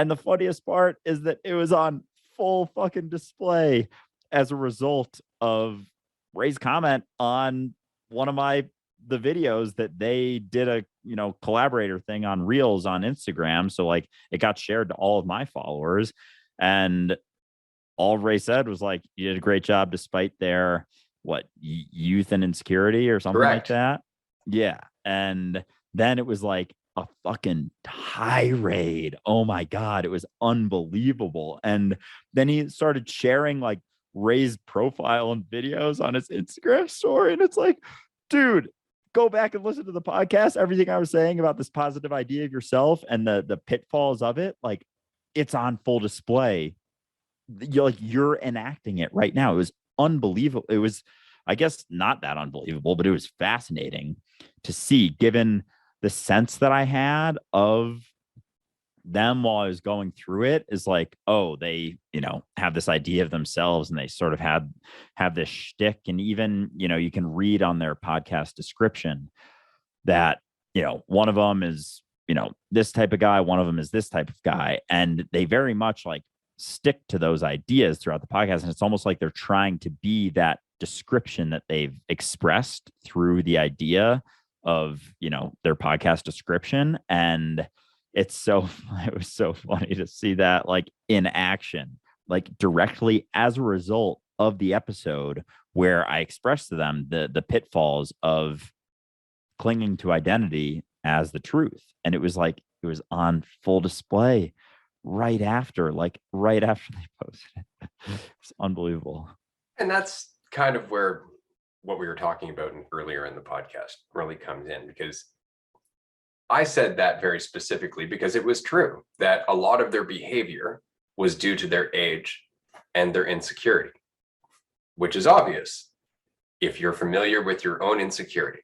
And the funniest part is that it was on full fucking display as a result of Ray's comment on one of the videos that they did a collaborator thing on Reels on Instagram. So like it got shared to all of my followers, and all Ray said was like, you did a great job despite their youth and insecurity or something like Correct. that. Yeah. And then it was like a fucking tirade. Oh my God. It was unbelievable. And then he started sharing like Ray's profile and videos on his Instagram story. And it's like, dude, go back and listen to the podcast. Everything I was saying about this positive idea of yourself and the pitfalls of it, like it's on full display. You're enacting it right now. It was unbelievable. It was, I guess, not that unbelievable, but it was fascinating to see, given the sense that I had of them while I was going through it, is like, oh, they, have this idea of themselves and they sort of have this shtick. And even, you can read on their podcast description that, one of them is, this type of guy, one of them is this type of guy. And they very much like stick to those ideas throughout the podcast. And it's almost like they're trying to be that description that they've expressed through the idea of, their podcast description. And it was so funny to see that like in action, like directly as a result of the episode where I expressed to them the pitfalls of clinging to identity as the truth. And it was like, it was on full display right after they posted it. It's unbelievable. And that's kind of where what we were talking about earlier in the podcast really comes in, because I said that very specifically because it was true that a lot of their behavior was due to their age and their insecurity, which is obvious if you're familiar with your own insecurity.